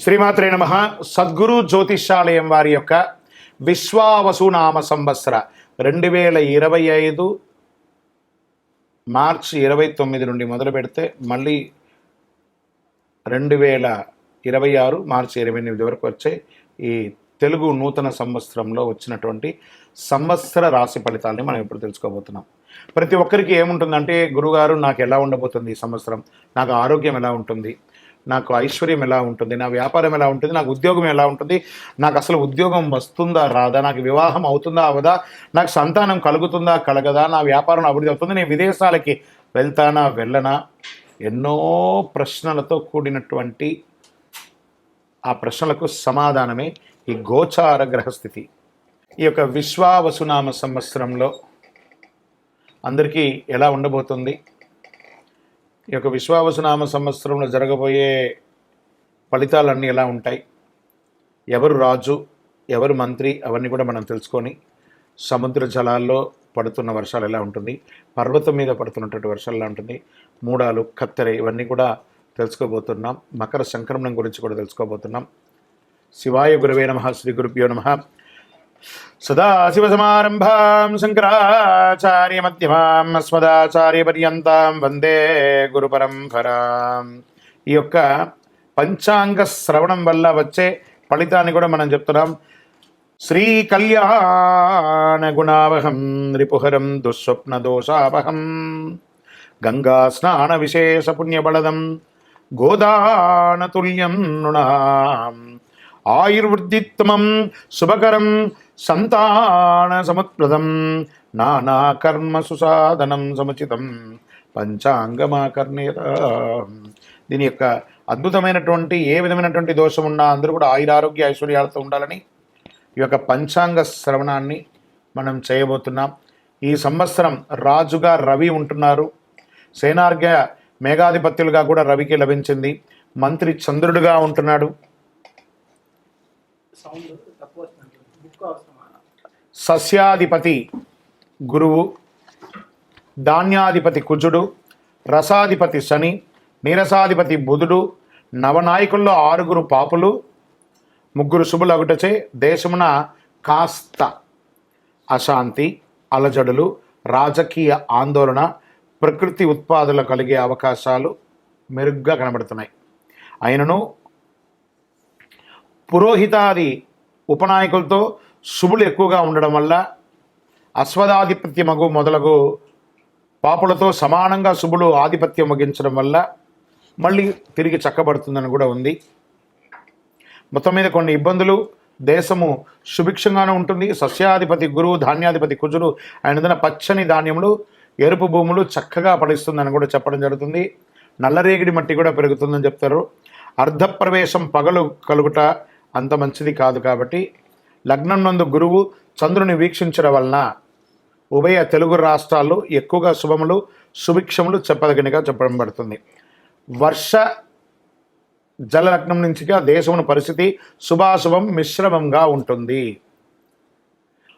శ్రీమాత్రే నమః. సద్గురు జ్యోతిష్యాలయం వారి యొక్క విశ్వావసునామ సంవత్సర 2025 మార్చి 29 నుండి మొదలు పెడితే మళ్ళీ 2026 మార్చి 28 వరకు వచ్చే ఈ తెలుగు నూతన సంవత్సరంలో వచ్చినటువంటి సంవత్సర రాశి ఫలితాలని మనం ఇప్పుడు తెలుసుకోబోతున్నాం. ప్రతి ఒక్కరికి ఏముంటుందంటే, గురుగారు నాకు ఎలా ఉండబోతుంది ఈ సంవత్సరం, నాకు ఆరోగ్యం ఎలా ఉంటుంది, నాకు ఐశ్వర్యం ఎలా ఉంటుంది, నా వ్యాపారం ఎలా ఉంటుంది, నాకు ఉద్యోగం ఎలా ఉంటుంది, నాకు అసలు ఉద్యోగం వస్తుందా రాదా, నాకు వివాహం అవుతుందా అవదా, నాకు సంతానం కలుగుతుందా కలగదా, నా వ్యాపారం అభివృద్ధి అవుతుంది, నేను విదేశాలకి వెళ్తానా వెళ్ళనా, ఎన్నో ప్రశ్నలతో కూడినటువంటి ఆ ప్రశ్నలకు సమాధానమే ఈ గోచార గ్రహస్థితి. ఈ యొక్క విశ్వావసునామ సంవత్సరంలో అందరికీ ఎలా ఉండబోతుంది, ఈ యొక్క విశ్వావసునామ సంవత్సరంలో జరగబోయే ఫలితాలన్నీ ఎలా ఉంటాయి, ఎవరు రాజు ఎవరు మంత్రి, అవన్నీ కూడా మనం తెలుసుకొని, సముద్ర జలాల్లో పడుతున్న వర్షాలు ఎలా ఉంటుంది, పర్వతం మీద పడుతున్నటువంటి వర్షాలు ఎలా ఉంటుంది, మూడాలు కత్తెర, ఇవన్నీ కూడా తెలుసుకోబోతున్నాం. మకర సంక్రమణం గురించి కూడా తెలుసుకోబోతున్నాం. శివాయ గురవే నమః. శ్రీ గురుభ్యో నమః. సదాశివసమారంభాం శంకరాచార్య మధ్యమాం అస్మదాచార్య పర్యంతాం వందే గురు పరంపరాం. ఈ యొక్క పంచాంగ శ్రవణం వల్ల వచ్చే ఫలితాన్ని కూడా మనం చెప్తున్నాం. శ్రీ కళ్యాణ గుణావహం రిపుహరం దుస్వప్న దోషావహం గంగా స్నాన విశేష పుణ్యబలదం గోదానతుల్యం నృణాం ఆయుర్వృద్ధిత్తమం శుభకరం సంతాన సముత్ప్రదం నానా కర్మ సుసాధనం సముచితం పంచాంగమాకర్ణేత. దీని యొక్క అద్భుతమైనటువంటి ఏ విధమైనటువంటి దోషం ఉన్నా అందరూ కూడా ఆయురారోగ్య ఐశ్వర్యాలతో ఉండాలని ఈ యొక్క పంచాంగ శ్రవణాన్ని మనం చేయబోతున్నాం. ఈ సంవత్సరం రాజుగా రవి ఉంటున్నారు. సేనార్ఘ్య మేఘాధిపత్యులుగా కూడా రవికి లభించింది. మంత్రి చంద్రుడిగా ఉంటున్నాడు. సస్యాధిపతి గురువు, ధాన్యాధిపతి కుజుడు, రసాధిపతి శని, నీరసాధిపతి బుధుడు, నవనాయకుల్లో 6 పాపులు, 3 శుభులగుటచే దేశమున కాస్త అశాంతి, అలజడులు, రాజకీయ ఆందోళన, ప్రకృతి ఉత్పాదనలు కలిగే అవకాశాలు మెరుగ్గా కనబడుతున్నాయి. అయినను పురోహితాది ఉపనాయకులతో శుభులు ఎక్కువగా ఉండడం వల్ల అశ్వదాధిపత్యమగు మొదలగు పాపులతో సమానంగా శుభులు ఆధిపత్యం వహించడం వల్ల మళ్ళీ తిరిగి చక్కబడుతుందని కూడా ఉంది. మొత్తం మీద కొన్ని ఇబ్బందులు, దేశము సుభిక్షంగానే ఉంటుంది. సస్యాధిపతి గురువు, ధాన్యాధిపతి కుజుడు, ఆయన పచ్చని ధాన్యములు, ఎరుపు భూములు చక్కగా ఫలిస్తుందని కూడా చెప్పడం జరుగుతుంది. నల్లరేగిడి మట్టి కూడా పెరుగుతుందని చెప్తారు. అర్ధప్రవేశం పగలు కలుగుట అంత మంచిది కాదు. కాబట్టి లగ్నం నందు గురువు చంద్రుని వీక్షించడం వలన ఉభయ తెలుగు రాష్ట్రాల్లో ఎక్కువగా శుభములు సుభిక్షములు చెప్పదగినగా చెప్పడం పడుతుంది. వర్ష జల లగ్నం నుంచిగా దేశమున పరిస్థితి శుభాశుభం మిశ్రమంగా ఉంటుంది.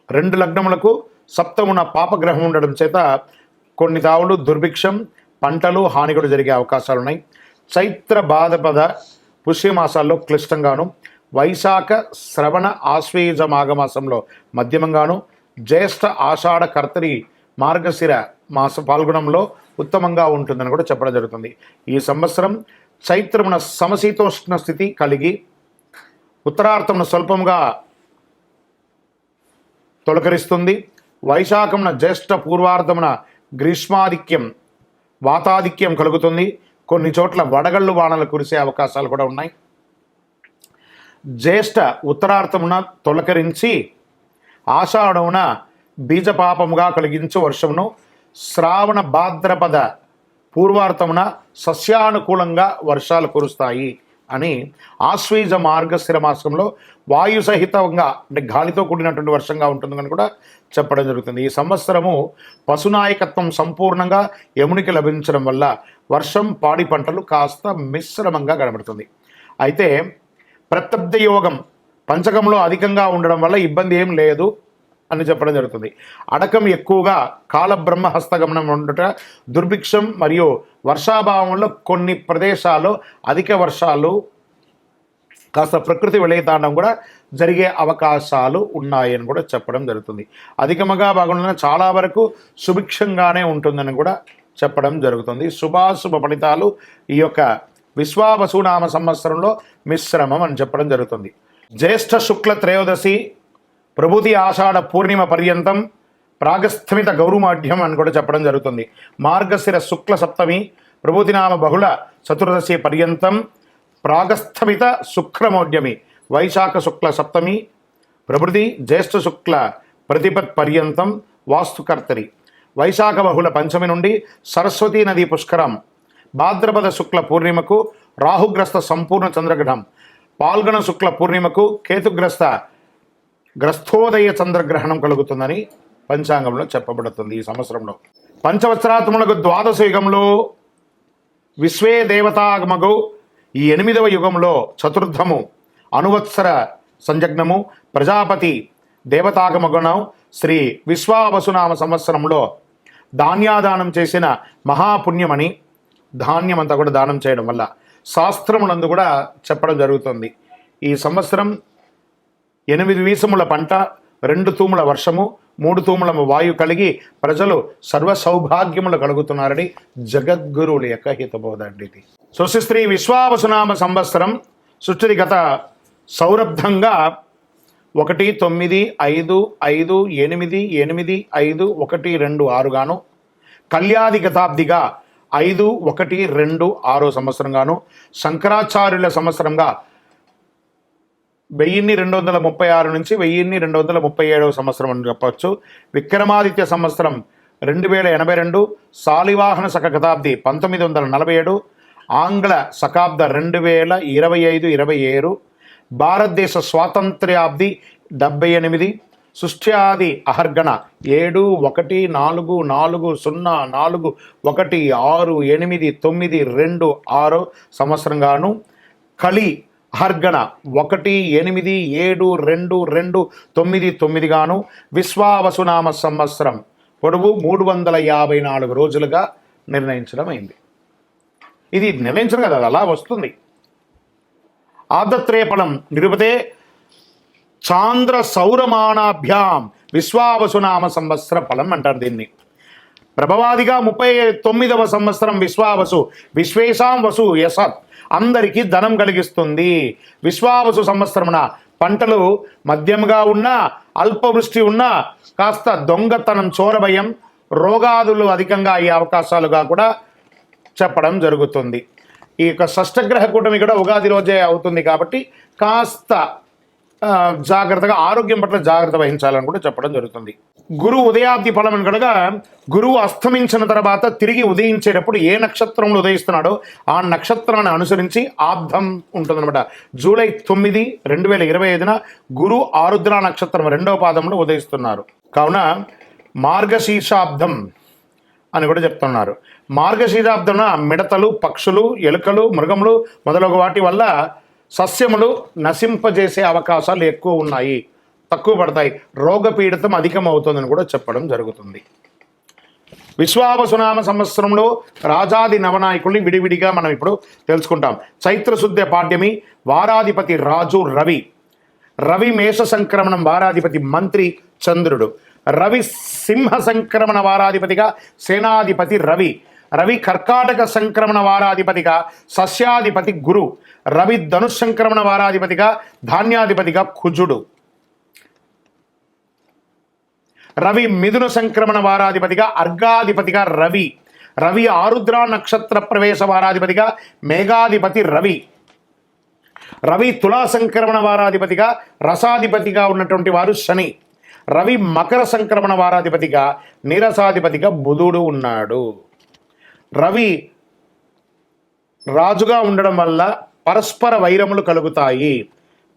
2 లగ్నములకు సప్తమున పాపగ్రహం ఉండడం చేత కొన్ని తావులు దుర్భిక్షం, పంటలు హాని కూడా జరిగే అవకాశాలు ఉన్నాయి. చైత్ర భాద్రపద పుష్యమాసాల్లో క్లిష్టంగాను, వైశాఖ శ్రవణ ఆశ్వేజ మాఘమాసంలో మధ్యమంగాను, జ్యేష్ఠ ఆషాఢ కర్తరి మార్గశిర మాస పాల్గొనంలో ఉత్తమంగా ఉంటుందని కూడా చెప్పడం జరుగుతుంది. ఈ సంవత్సరం చైత్రమున సమశీతోష్ణ స్థితి కలిగి ఉత్తరార్థమున స్వల్పంగా తొలకరిస్తుంది. వైశాఖమున జ్యేష్ఠ పూర్వార్ధమున గ్రీష్మాధిక్యం వాతాధిక్యం కలుగుతుంది. కొన్ని చోట్ల వడగళ్ళు వానలు కురిసే అవకాశాలు కూడా ఉన్నాయి. జ్యేష్ఠ ఉత్తరార్థమున తొలకరించి ఆషాఢమున బీజపాపముగా కలిగించు వర్షమును, శ్రావణ భాద్రపద పూర్వార్థమున సస్యానుకూలంగా వర్షాలు కురుస్తాయి అని ఆశ్వీజ మార్గశిర మాసంలో వాయు సహితంగా అంటే గాలితో కూడినటువంటి వర్షంగా ఉంటుందని కూడా చెప్పడం జరుగుతుంది. ఈ సంవత్సరము పశునాయకత్వం సంపూర్ణంగా యమునికి లభించడం వల్ల వర్షం, పాడి పంటలు కాస్త మిశ్రమంగా కనబడుతుంది. అయితే ప్రత్యబ్ద యోగం పంచకంలో అధికంగా ఉండడం వల్ల ఇబ్బంది ఏం లేదు అని చెప్పడం జరుగుతుంది. అడకం ఎక్కువగా కాలబ్రహ్మ హస్తగమనం ఉండుట, దుర్భిక్షం మరియు వర్షాభావంలో కొన్ని ప్రదేశాల్లో అధిక వర్షాలు కాస్త ప్రకృతి విలయతాండం కూడా జరిగే అవకాశాలు ఉన్నాయని కూడా చెప్పడం జరుగుతుంది. అధికముగా బాగుండడం చాలా వరకు సుభిక్షంగానే ఉంటుందని కూడా చెప్పడం జరుగుతుంది. శుభాశుభ ఫలితాలు ఈ యొక్క విశ్వావసునామ సంవత్సరంలో మిశ్రమం అని చెప్పడం జరుగుతుంది. జ్యేష్ఠ శుక్ల త్రయోదశి ప్రభుతి ఆషాఢ పూర్ణిమ పర్యంతం ప్రాగస్థమిత గౌరుమాఢ్యం అని కూడా చెప్పడం జరుగుతుంది. మార్గశిర శుక్ల సప్తమి ప్రభుతినామ బహుళ చతుర్దశి పర్యంతం ప్రాగస్థమిత శుక్రమౌఢ్యమి వైశాఖ శుక్ల సప్తమి ప్రభృతి జ్యేష్ఠ శుక్ల ప్రతిపత్ పర్యంతం వాస్తుకర్తరి వైశాఖ బహుళ పంచమి నుండి సరస్వతీ నదీ పుష్కరం భాద్రపద శుక్ల పూర్ణిమకు రాహుగ్రస్త సంపూర్ణ చంద్రగ్రహణం పాల్గొన శుక్ల పూర్ణిమకు గ్రస్థోదయ చంద్రగ్రహణం కలుగుతుందని పంచాంగంలో చెప్పబడుతుంది. ఈ సంవత్సరంలో పంచవత్సరాత్మలకు ద్వాదశ యుగంలో విశ్వే దేవతాగమగు ఈ 8వ యుగంలో చతుర్థము అనువత్సర సంజగ్నము ప్రజాపతి దేవతాగమగుణం శ్రీ విశ్వావసునామ సంవత్సరంలో ధాన్యాదానం చేసిన మహాపుణ్యమని ధాన్యమంతా కూడా దానం చేయడం వల్ల శాస్త్రములందు కూడా చెప్పడం జరుగుతుంది. ఈ సంవత్సరం 8 వీసముల పంట 2 తూముల వర్షము 3 తూముల వాయు కలిగి ప్రజలు సర్వ సౌభాగ్యములు కలుగుతున్నారని జగద్గురువుల యొక్క హితబోధ అండి ఇది. శ్రీ విశ్వావసునామ సంవత్సరం సుస్థితిగత సౌరబ్ధంగా 1-9-5-5-8-8-5-1-2-6 గాను కళ్యాది గతాబ్దిగా 5-1-2-6 సంవత్సరం గాను శంకరాచార్యుల సంవత్సరంగా 1236 నుంచి 1237 సంవత్సరం అని చెప్పవచ్చు. విక్రమాదిత్య సంవత్సరం 2082 శాలివాహన శక శతాబ్ది 1947 ఆంగ్ల శకాబ్ద 2025-27 భారతదేశ స్వాతంత్ర్యాబ్ది 78 సృష్ట్యాది అహర్గణ 7-1-4-4-1-6-8-9-2-6 సంవత్సరంగాను కలి అహర్గణ 1-8-7-2-2-9 గాను విశ్వావసునామ సంవత్సరం పొడవు 354 రోజులుగా నిర్ణయించడం అయింది. ఇది నిర్ణయించడం కదా, అలా వస్తుంది. ఆదత్రేఫలం నిరుపతే చాంద్ర సౌరమానాభ్యాం విశ్వావసునామ సంవత్సర ఫలం అంటారు దీన్ని. ప్రభవాదిగా 39వ సంవత్సరం విశ్వావసు విశ్వేశాం వసు యసత్ అందరికీ ధనం కలిగిస్తుంది. విశ్వావసు సంవత్సరమున పంటలు మధ్యముగా ఉన్నా అల్పవృష్టి ఉన్నా కాస్త దొంగతనం చోరభయం రోగాదులు అధికంగా అయ్యే అవకాశాలుగా కూడా చెప్పడం జరుగుతుంది. ఈ యొక్క షష్టగ్రహ కూటమి కూడా ఉగాది రోజే అవుతుంది కాబట్టి కాస్త జాగ్రత్తగా ఆరోగ్యం పట్ల జాగ్రత్త వహించాలని కూడా చెప్పడం జరుగుతుంది. గురువు ఉదయాబ్ది ఫలం అనగా గురువు అస్తమించిన తర్వాత తిరిగి ఉదయించేటప్పుడు ఏ నక్షత్రంలో ఉదయిస్తున్నాడో ఆ నక్షత్రాన్ని అనుసరించి ఆబ్దం ఉంటుందన్నమాట. జూలై 9, 2025 గురు ఆరుద్ర నక్షత్రం 2వ పాదంలో ఉదయిస్తున్నారు. కావున మార్గశీర్షాబ్దం అని కూడా చెప్తున్నారు. మార్గశీర్షాబ్దంలో మిడతలు పక్షులు ఎలుకలు మృగములు మొదలగు వాటి వల్ల సస్యములు నశింపజేసే అవకాశాలు ఎక్కువ ఉన్నాయి, తక్కువ పడతాయి, రోగపీడితం అధికమవుతుందని కూడా చెప్పడం జరుగుతుంది. విశ్వావసునామ సంవత్సరంలో రాజాది నవనాయకుల్ని విడివిడిగా మనం ఇప్పుడు తెలుసుకుంటాం. చైత్రశుద్ధ పాడ్యమి వారాధిపతి రాజు రవి. రవి మేష సంక్రమణం వారాధిపతి మంత్రి చంద్రుడు. రవి సింహ సంక్రమణ వారాధిపతిగా సేనాధిపతి రవి. రవి కర్కాటక సంక్రమణ వారాధిపతిగా సస్యాధిపతి గురు. రవి ధనుష్ సంక్రమణ వారాధిపతిగా ధాన్యాధిపతిగా కుజుడు. రవి మిథున సంక్రమణ వారాధిపతిగా అర్ఘాధిపతిగా రవి. రవి ఆరుద్ర నక్షత్ర ప్రవేశ వారాధిపతిగా మేఘాధిపతి రవి. రవి తులా సంక్రమణ వారాధిపతిగా రసాధిపతిగా ఉన్నటువంటి వారు శని. రవి మకర సంక్రమణ వారాధిపతిగా నీరసాధిపతిగా బుధుడు ఉన్నాడు. రవి రాజుగా ఉండడం వల్ల పరస్పర వైరములు కలుగుతాయి.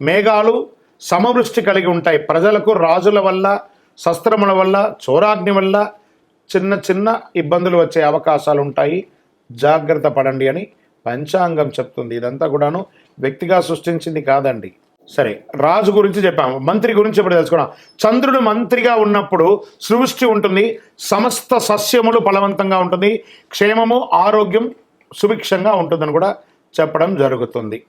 మేఘాలు సమవృష్టి కలిగి ఉంటాయి. ప్రజలకు రాజుల వల్ల శస్త్రముల వల్ల చోరాగ్ని వల్ల చిన్న చిన్న ఇబ్బందులు వచ్చే అవకాశాలు ఉంటాయి, జాగ్రత్త పడండి అని పంచాంగం చెప్తుంది. ఇదంతా కూడాను వ్యక్తిగా సృష్టించింది కాదండి. సరే, రాజు గురించి చెప్పాము, మంత్రి గురించి ఇప్పుడు తెలుసుకున్నాం. చంద్రుడు మంత్రిగా ఉన్నప్పుడు సృష్టి ఉంటుంది, సమస్త సస్యములు ఫలవంతంగా ఉంటుంది, క్షేమము ఆరోగ్యం సుభిక్షంగా ఉంటుందని కూడా చెప్పడం జరుగుతుంది.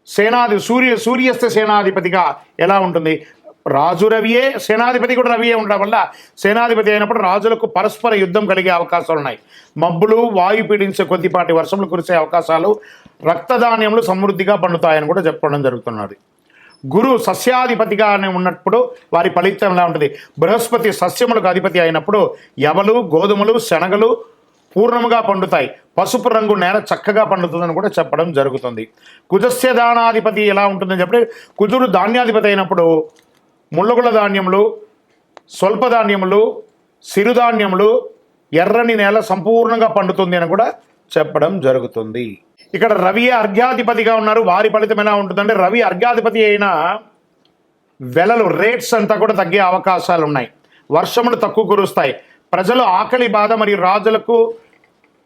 సూర్యస్థ సేనాధిపతిగా ఎలా ఉంటుంది? రాజు రవియే, సేనాధిపతి కూడా రవియే ఉండడం వల్ల సేనాధిపతి అయినప్పుడు రాజులకు పరస్పర యుద్ధం కలిగే అవకాశాలు ఉన్నాయి. మబ్బులు, వాయు పీడించే కొద్దిపాటి వర్షములు కురిసే అవకాశాలు, రక్తధాన్యములు సమృద్ధిగా పండుతాయని కూడా చెప్పడం జరుగుతున్నది. గురు సస్యాధిపతిగా ఉన్నప్పుడు వారి ఫలితం ఎలా ఉంటుంది? బృహస్పతి సస్యములకు అధిపతి అయినప్పుడు యవలు, గోధుమలు, శనగలు పూర్ణముగా పండుతాయి. పసుపు రంగు నేల చక్కగా పండుతుందని కూడా చెప్పడం జరుగుతుంది. కుజస్య దానాధిపతి ఎలా ఉంటుందని చెప్పి, కుజుడు ధాన్యాధిపతి అయినప్పుడు ముళ్ళగుల ధాన్యములు, స్వల్ప ధాన్యములు, సిరుధాన్యములు, ఎర్రని నేల సంపూర్ణంగా పండుతుంది అని కూడా చెప్పడం జరుగుతుంది. ఇక్కడ రవి అర్ఘ్యాధిపతిగా ఉన్నారు. వారి ఫలితం ఎలా ఉంటుందంటే, రవి అర్ఘ్యాధిపతి అయిన వెలలు, రేట్స్ అంతా కూడా తగ్గే అవకాశాలు ఉన్నాయి. వర్షములు తక్కువ కురుస్తాయి. ప్రజలు ఆకలి బాధ మరియు రాజులకు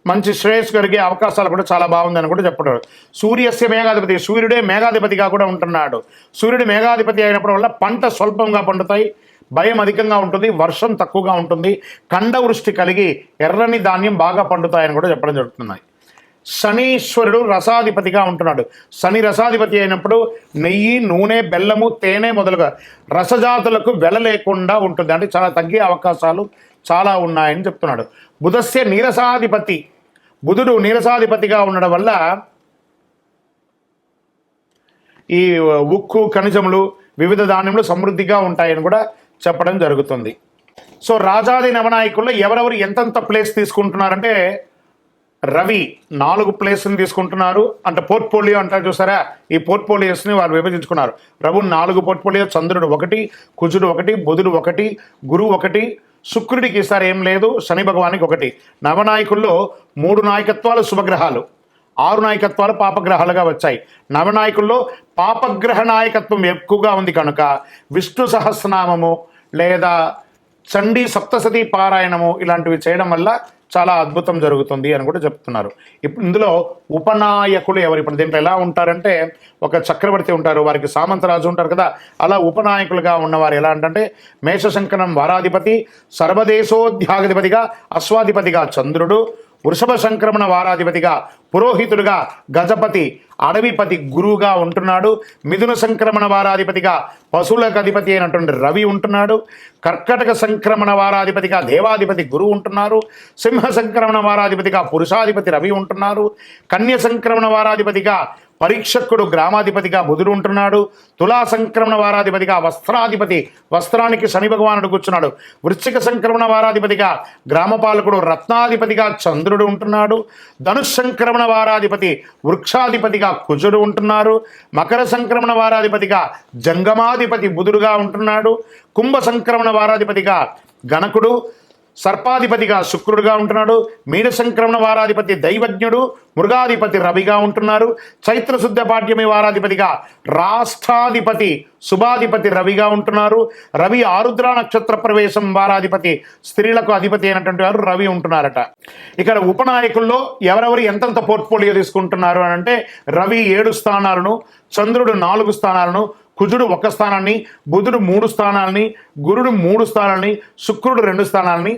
మంచి శ్రేయస్సు కలిగే అవకాశాలు కూడా చాలా బాగుందని కూడా చెప్పారు. సూర్యస్య మేఘాధిపతి, సూర్యుడే మేఘాధిపతిగా కూడా ఉంటున్నాడు. సూర్యుడు మేఘాధిపతి అయినప్పుడు వల్ల పంట స్వల్పంగా పండుతాయి, భయం అధికంగా ఉంటుంది, వర్షం తక్కువగా ఉంటుంది, ఖండవృష్టి కలిగి ఎర్రని ధాన్యం బాగా పండుతాయని కూడా చెప్పడం జరుగుతున్నాయి. శనీశ్వరుడు రసాధిపతిగా ఉంటున్నాడు. శని రసాధిపతి అయినప్పుడు నెయ్యి, నూనె, బెల్లము, తేనె మొదలుగా రసజాతులకు వెల లేకుండా ఉంటుంది. అంటే చాలా తగ్గే అవకాశాలు చాలా ఉన్నాయని చెప్తున్నాడు. బుధస్య నీరసాధిపతి, బుధుడు నీరసాధిపతిగా ఉండడం వల్ల ఈ ఉక్కు, ఖనిజములు, వివిధ ధాన్యములు సమృద్ధిగా ఉంటాయని కూడా చెప్పడం జరుగుతుంది. సో రాజాది నవనాయకుల్లో ఎవరెవరు ఎంతెంత ప్లేస్ తీసుకుంటున్నారంటే, రవి 4 ప్లేస్ని తీసుకుంటున్నారు. అంటే పోర్ట్ఫోలియో అంటారు చూసారా, ఈ పోర్ట్ఫోలియోస్ని వారు విభజించుకున్నారు. రవి 4 పోర్ట్ఫోలియో, చంద్రుడు 1, కుజుడు 1, బుధుడు 1, గురువు 1, శుక్రుడికి ఈసారి ఏం లేదు, శని భగవానికి 1. నవనాయకుల్లో 3 నాయకత్వాలు శుభగ్రహాలు, 6 నాయకత్వాలు పాపగ్రహాలుగా వచ్చాయి. నవనాయకుల్లో పాపగ్రహ నాయకత్వం ఎక్కువగా ఉంది కనుక విష్ణు సహస్రనామము లేదా చండీ సప్తసతి పారాయణము ఇలాంటివి చేయడం వల్ల చాలా అద్భుతం జరుగుతుంది అని కూడా చెప్తున్నారు. ఇప్పుడు ఇందులో ఉపనాయకులు ఎవరు? ఇప్పుడు దీంట్లో ఎలా ఉంటారంటే, ఒక చక్రవర్తి ఉంటారు, వారికి సామంతరాజు ఉంటారు కదా, అలా ఉపనాయకులుగా ఉన్నవారు ఎలా అంటే, మేషశంకరం వారాధిపతి, సర్వదేశోధ్యాధిపతిగా అశ్వాధిపతిగా చంద్రుడు, వృషభ సంక్రమణ వారాధిపతిగా పురోహితుడుగా గజపతి, అడవిపతి గురువుగా ఉంటున్నాడు. మిథున సంక్రమణ వారాధిపతిగా పశువులకు అధిపతి అయినటువంటి రవి ఉంటున్నాడు. కర్కటక సంక్రమణ వారాధిపతిగా దేవాధిపతి గురువు ఉంటున్నారు. సింహ సంక్రమణ వారాధిపతిగా పురుషాధిపతి రవి ఉంటున్నారు. కన్య సంక్రమణ వారాధిపతిగా పరీక్షకుడు గ్రామాధిపతిగా బుధుడు ఉంటున్నాడు. తులా సంక్రమణ వారాధిపతిగా వస్త్రాధిపతి, వస్త్రానికి శని భగవానుడు కూర్చున్నాడు. వృశ్చిక సంక్రమణ వారాధిపతిగా గ్రామపాలకుడు రత్నాధిపతిగా చంద్రుడు ఉంటున్నాడు. ధనుష్ సంక్రమణ వారాధిపతి వృక్షాధిపతిగా కుజుడు ఉంటున్నారు. మకర సంక్రమణ వారాధిపతిగా జంగమాధిపతి బుధుడుగా ఉంటున్నాడు. కుంభ సంక్రమణ వారాధిపతిగా గణకుడు, సర్పాధిపతిగా శుక్రుడుగా ఉంటున్నాడు. మీన సంక్రమణ వారాధిపతి దైవజ్ఞుడు, మృగాధిపతి రవిగా ఉంటున్నారు. చైత్రశుద్ధ పాడ్యమి వారాధిపతిగా రాష్ట్రాధిపతి శుభాధిపతి రవిగా ఉంటున్నారు. రవి ఆరుద్ర నక్షత్ర ప్రవేశం వారాధిపతి స్త్రీలకు అధిపతి అయినటువంటి వారు రవి ఉంటున్నారట. ఇక్కడ ఉపనాయకుల్లో ఎవరెవరు ఎంతెంత పోర్ట్ఫోలియో తీసుకుంటున్నారు అని అంటే, రవి 7 స్థానాలను, చంద్రుడు 4 స్థానాలను, కుజుడు 1 స్థానాన్ని, బుధుడు 3 స్థానాలని, గురుడు 3 స్థానాలని, శుక్రుడు 2 స్థానాలని,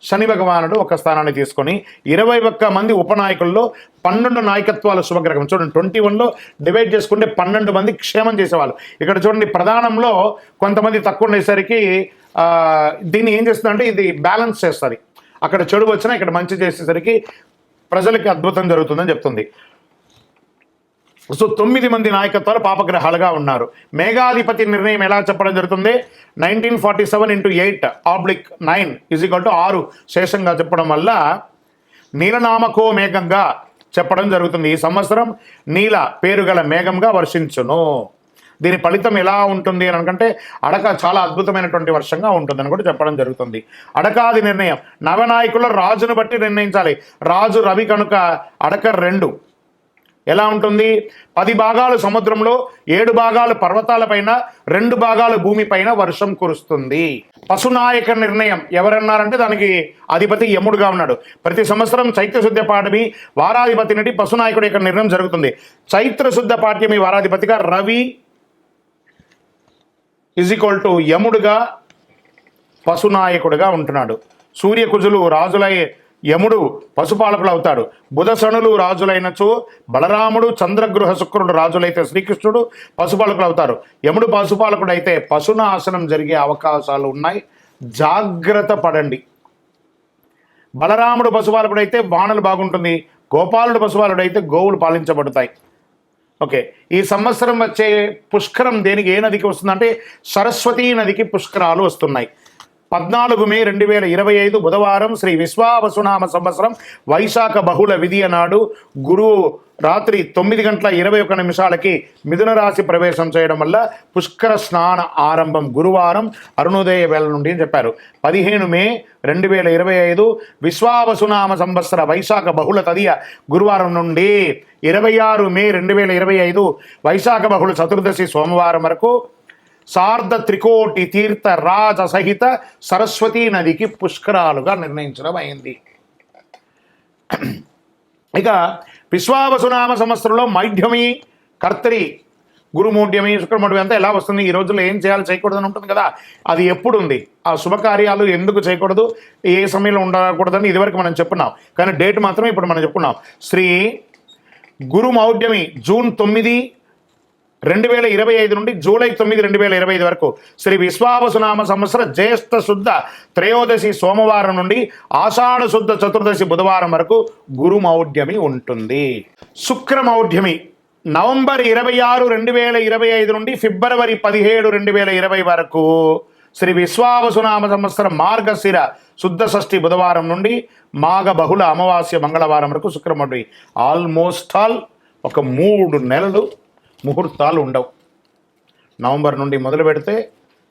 శని భగవానుడు 1 స్థానాన్ని తీసుకొని 21 మంది ఉపనాయకుల్లో 12 నాయకత్వాల శుభగ్రహం. చూడండి, 21లో డివైడ్ చేసుకుంటే 12 మంది క్షేమం చేసేవాళ్ళు. ఇక్కడ చూడండి, ప్రధానంలో కొంతమంది తక్కువ ఉండేసరికి దీన్ని ఏం చేస్తుందంటే, ఇది బ్యాలెన్స్ చేస్తుంది. అక్కడ చెడు వచ్చినా ఇక్కడ మంచి చేసేసరికి ప్రజలకి అద్భుతం జరుగుతుందని చెప్తుంది. సో 9 మంది నాయకత్వాలు పాపగ్రహాలుగా ఉన్నారు. మేఘాధిపతి నిర్ణయం ఎలా చెప్పడం జరుగుతుంది? 1947 × 8/9 = 6 శేషంగా చెప్పడం వల్ల నీలనామకో మేఘంగా చెప్పడం జరుగుతుంది. ఈ సంవత్సరం నీల పేరు గల మేఘంగా వర్షించును. దీని ఫలితం ఎలా ఉంటుంది అని అనుకంటే, అడక చాలా అద్భుతమైనటువంటి వర్షంగా ఉంటుందని కూడా చెప్పడం జరుగుతుంది. అడకాది నిర్ణయం నవనాయకుల రాజును బట్టి నిర్ణయించాలి. రాజు రవి కనుక అడక 2 ఎలా ఉంటుంది? 10 భాగాలు సముద్రంలో, 7 భాగాలు పర్వతాలపైన, 2 భాగాలు భూమిపైన వర్షం కురుస్తుంది. పశునాయక నిర్ణయం ఎవరన్నారంటే, దానికి అధిపతి యముడుగా ఉన్నాడు. ప్రతి సంవత్సరం చైత్రశుద్ధ పాఠమి వారాధిపతి నుండి పశునాయకుడి యొక్క నిర్ణయం జరుగుతుంది. చైత్రశుద్ధ పాఠ్యమి వారాధిపతిగా రవి = యముడుగా పశునాయకుడిగా ఉంటున్నాడు. సూర్యకుజులు రాజులై యముడు పశుపాలకుడు అవుతాడు. బుధ శనులు రాజులైనచో బలరాముడు, చంద్రగృహ శుక్రుడు రాజులైతే శ్రీకృష్ణుడు పశుపాలకుడు అవుతారు. యముడు పశుపాలకుడు అయితే పశునాశనం జరిగే అవకాశాలు ఉన్నాయి, జాగ్రత్త పడండి. బలరాముడు పశుపాలకుడు అయితే వానలు బాగుంటుంది, గోపాలుడు పశుపాలుడు అయితే గోవులు పాలించబడతాయి. ఓకే, ఈ సంవత్సరం వచ్చే పుష్కరం దేనికి, ఏ నదికి వస్తుందంటే సరస్వతీ నదికి పుష్కరాలు వస్తున్నాయి. 14 మే 2025 బుధవారం శ్రీ విశ్వావసునామ సంవత్సరం వైశాఖ బహుళ విధియ నాడు గురువు రాత్రి 9:21 మిథున రాశి ప్రవేశం చేయడం వల్ల పుష్కర స్నాన ఆరంభం గురువారం అరుణోదయ వేళ నుండి అని చెప్పారు. 15 మే 2025 విశ్వావసునామ సంవత్సర వైశాఖ బహుళ తదియ గురువారం నుండి 26 మే 2025 వైశాఖ బహుళ చతుర్దశి సోమవారం వరకు సార్ధ త్రికోటి తీర్థ రాజ సహిత సరస్వతీ నదికి పుష్కరాలుగా నిర్ణయించడం అయింది. ఇక విశ్వావసునామ సంవత్సరంలో మైఢ్యమి, కర్తరి, గురుమూఢ్యమి, శుక్రమూఢ్యమి అంతా ఎలా వస్తుంది, ఈ రోజుల్లో ఏం చేయాలి చేయకూడదని ఉంటుంది కదా, అది ఎప్పుడు ఉంది, ఆ శుభకార్యాలు ఎందుకు చేయకూడదు, ఏ సమయంలో ఉండకూడదని ఇదివరకు మనం చెప్పున్నాం. కానీ డేట్ మాత్రం ఇప్పుడు మనం చెప్పుకున్నాం. శ్రీ గురుమౌఢ్యమి జూన్ 9, 2025 నుండి జూలై 9, 2025 వరకు, శ్రీ విశ్వావసునామ సంవత్సర జ్యేష్ఠ శుద్ధ త్రయోదశి సోమవారం నుండి ఆషాఢ శుద్ధ చతుర్దశి బుధవారం వరకు గురుమౌఢ్యమి ఉంటుంది. శుక్రమౌఢ్యమి నవంబర్ 26, 2025 నుండి ఫిబ్రవరి 17, 2020 వరకు, శ్రీ విశ్వావసునామ సంవత్సరం మార్గశిర శుద్ధ షష్ఠి బుధవారం నుండి మాఘ బహుళ అమావాస్య మంగళవారం వరకు శుక్రమౌఢ్యమి. ఆల్మోస్ట్ ఆల్ ఒక 3 నెలలు ముహూర్తాలు ఉండవు, నవంబర్ నుండి మొదలు పెడితే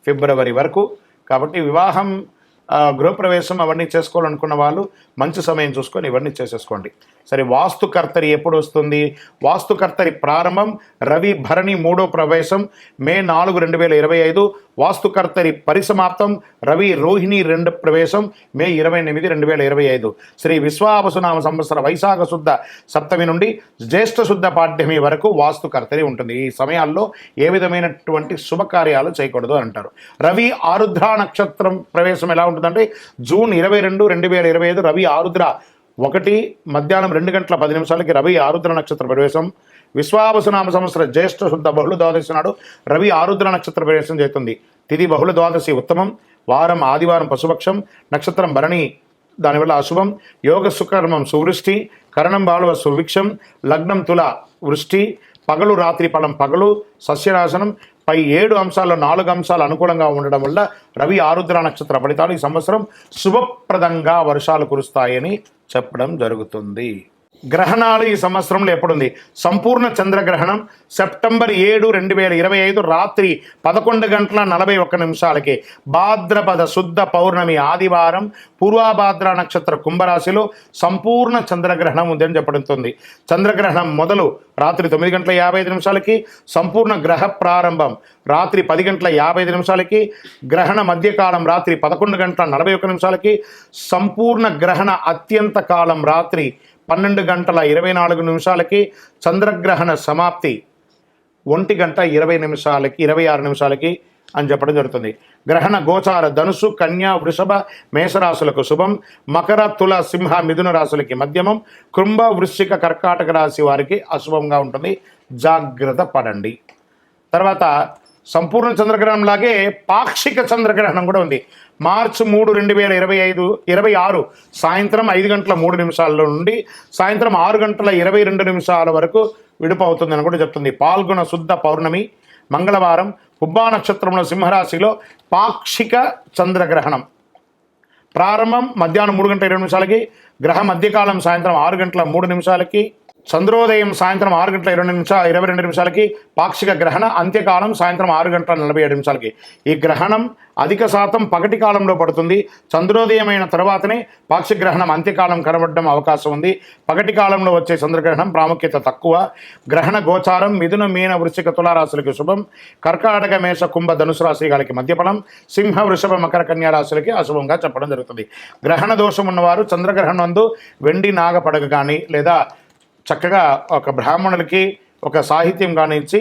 ఫిబ్రవరి వరకు. కాబట్టి వివాహం, గృహప్రవేశం అవన్నీ చేసుకోవాలనుకున్న వాళ్ళు మంచి సమయం చూసుకొని ఇవన్నీ చేసేసుకోండి. సరే, వాస్తుకర్తరి ఎప్పుడు వస్తుంది? వాస్తుకర్తరి ప్రారంభం రవి భరణి 3వ ప్రవేశం మే 4, 2025. వాస్తుకర్తరి పరిసమాప్తం రవి రోహిణి 2 ప్రవేశం మే 28, 2025. శ్రీ విశ్వావసునామ సంవత్సర వైశాఖ శుద్ధ సప్తమి నుండి జ్యేష్ఠ శుద్ధ పాడ్యమి వరకు వాస్తుకర్తరి ఉంటుంది. ఈ సమయాల్లో ఏ విధమైనటువంటి శుభకార్యాలు చేయకూడదు అంటారు. రవి ఆరుద్ర నక్షత్రం ప్రవేశం ఎలా ఉంటుందంటే జూన్ 22, 2025 రవి ఆరుద్ర 1 మధ్యాహ్నం 2:10 రవి ఆరుద్ర నక్షత్ర ప్రవేశం. విశ్వావసునామ సంవత్సర జ్యేష్ఠ శుద్ధ బహుళ ద్వాదశి నాడు రవి ఆరుద్ర నక్షత్ర ప్రవేశం చేస్తుంది. తిథి బహుళ ద్వాదశి ఉత్తమం, వారం ఆదివారం పశుపక్షం, నక్షత్రం భరణి దానివల్ల అశుభం, యోగ సుకర్మం సువృష్టి, కరణం బాలువ సువిక్షం, లగ్నం తుల వృష్టి, పగలు రాత్రి ఫలం పగలు, సస్యనాశనం. పై 7 అంశాల్లో 4 అంశాలు అనుకూలంగా ఉండడం వల్ల రవి ఆరుద్ర నక్షత్ర ఫలితాలు ఈ సంవత్సరం శుభప్రదంగా వర్షాలు కురుస్తాయని చెప్పడం జరుగుతుంది. గ్రహణాలు ఈ సంవత్సరంలో ఎప్పుడుంది? సంపూర్ణ చంద్రగ్రహణం సెప్టెంబర్ 7, 2025 రాత్రి 11:41 భాద్రపద శుద్ధ పౌర్ణమి ఆదివారం పూర్వభాద్ర నక్షత్ర కుంభరాశిలో సంపూర్ణ చంద్రగ్రహణం ఉందని చెప్పబడుతుంది. చంద్రగ్రహణం మొదలు రాత్రి 9:55 సంపూర్ణ గ్రహ ప్రారంభం రాత్రి 10:55 గ్రహణ మధ్యకాలం రాత్రి 11:41 సంపూర్ణ గ్రహణ అత్యంత కాలం రాత్రి 12:24 చంద్రగ్రహణ సమాప్తి 1:20 అని చెప్పడం జరుగుతుంది. గ్రహణ గోచార ధనుసు, కన్యా, వృషభ, మేషరాశులకు శుభం, మకర, తుల, సింహ, మిథున రాశులకి మధ్యమం, కుంభ, వృశ్చిక, కర్కాటక రాశి వారికి అశుభంగా ఉంటుంది, జాగ్రత్త పడండి. తర్వాత సంపూర్ణ చంద్రగ్రహణం లాగే పాక్షిక చంద్రగ్రహణం కూడా ఉంది. మార్చి 3, 2026 సాయంత్రం 5:03 నుండి సాయంత్రం 6:22 వరకు విడుపు అవుతుందని కూడా చెప్తుంది. పాల్గొన శుద్ధ పౌర్ణమి మంగళవారం పుబ్బా నక్షత్రంలో సింహరాశిలో పాక్షిక చంద్రగ్రహణం ప్రారంభం మధ్యాహ్నం 3:20 గ్రహ మధ్యకాలం సాయంత్రం 6:03 చంద్రోదయం సాయంత్రం 6:22 పాక్షిక గ్రహణ అంత్యకాలం సాయంత్రం 6:47 ఈ గ్రహణం అధిక శాతం పగటి కాలంలో పడుతుంది. చంద్రోదయమైన తర్వాతనే పాక్షిక గ్రహణం అంత్యకాలం కనబడడం అవకాశం ఉంది. పగటి కాలంలో వచ్చే చంద్రగ్రహణం ప్రాముఖ్యత తక్కువ. గ్రహణ గోచారం మిథున, మీన, వృశ్చిక, తులారాశులకి శుభం, కర్కాటక, మేష, కుంభ, ధనుసు రాశి గారికి మధ్యఫలం, సింహ, వృషభ, మకర, కన్యా రాశులకి అశుభంగా చెప్పడం జరుగుతుంది. గ్రహణ దోషం ఉన్నవారు చంద్రగ్రహణం నందు వెండి నాగ పడగ కానీ లేదా చక్కగా ఒక బ్రాహ్మణులకి ఒక సాహిత్యం కానీ ఇచ్చి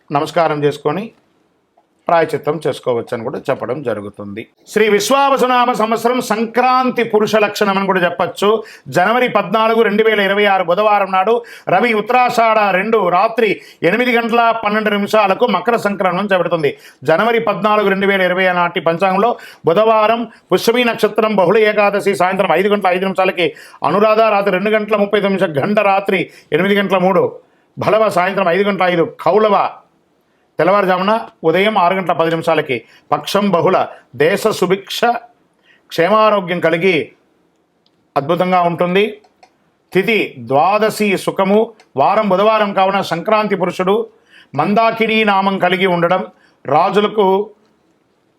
నమస్కారం చేసుకొని ప్రాయచిత్తం చేసుకోవచ్చు అని కూడా చెప్పడం జరుగుతుంది. శ్రీ విశ్వావసునామ సంవత్సరం సంక్రాంతి పురుష లక్షణం అని కూడా చెప్పచ్చు. జనవరి 14, 2026 బుధవారం నాడు రవి ఉత్తరాషాఢ 2 రాత్రి 8:12 మకర సంక్రమణం చేపడుతుంది. జనవరి 14, 2020 నాటి పంచాంగంలో బుధవారం పుష్యమి నక్షత్రం, బహుళ ఏకాదశి సాయంత్రం 5:05 అనురాధ రాత్రి 2:39 గంట రాత్రి 8:03 భలవ సాయంత్రం 5:05 కౌలవ తెల్లవారుజామున ఉదయం 6:10 పక్షం బహుళ, దేశ సుభిక్ష క్షేమారోగ్యం కలిగి అద్భుతంగా ఉంటుంది. తిథి ద్వాదశి సుఖము, వారం బుధవారం కావున సంక్రాంతి పురుషుడు, మందాకిని నామం కలిగి ఉండడం, రాజులకు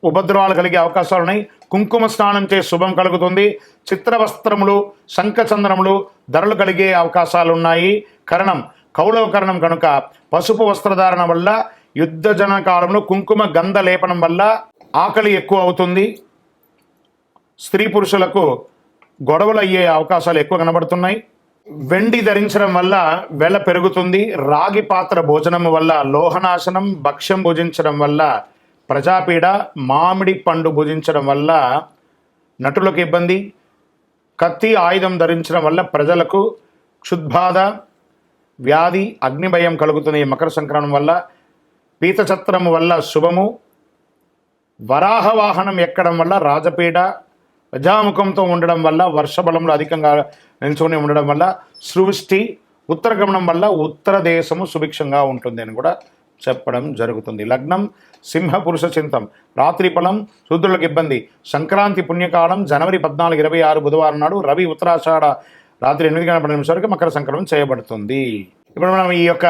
ఉపద్రవాలు కలిగే అవకాశాలు ఉన్నాయి. కుంకుమ స్నానం చే శుభం కలుగుతుంది. చిత్రవస్త్రములు, శంఖచంద్రములు ధరలు కలిగే అవకాశాలు ఉన్నాయి. కరణం కౌలవ కరణం కనుక పసుపు వస్త్రధారణ వల్ల, యుద్ధ జన కాలంలో కుంకుమ గంధ లేపనం వల్ల ఆకలి ఎక్కువ అవుతుంది. స్త్రీ పురుషులకు గొడవలు అయ్యే అవకాశాలు ఎక్కువ కనబడుతున్నాయి. వెండి ధరించడం వల్ల వెల పెరుగుతుంది. రాగి పాత్ర భోజనం వల్ల లోహనాశనం, భక్ష్యం భుజించడం వల్ల ప్రజాపీడ, మామిడి పండు భుజించడం వల్ల నటులకు ఇబ్బంది, కత్తి ఆయుధం ధరించడం వల్ల ప్రజలకు క్షుద్బాధ, వ్యాధి, అగ్నిభయం కలుగుతుంది. మకర సంక్రమణం వల్ల పీతచత్రము వల్ల శుభము, వరాహ వాహనం ఎక్కడం వల్ల రాజపీడ, ప్రజాముఖంతో ఉండడం వల్ల వర్షబలంలో అధికంగా నిల్చుని ఉండడం వల్ల సృష్టి, ఉత్తరగమనం వల్ల ఉత్తర దేశము సుభిక్షంగా ఉంటుంది అని కూడా చెప్పడం జరుగుతుంది. లగ్నం సింహ పురుష చింతం, రాత్రి ఫలం శూద్రులకు ఇబ్బంది. సంక్రాంతి పుణ్యకాలం జనవరి 14, 2026 బుధవారం నాడు రవి ఉత్తరాషాఢ రాత్రి 8:12 మకర సంక్రమణం చేయబడుతుంది. ఇప్పుడు మనం ఈ యొక్క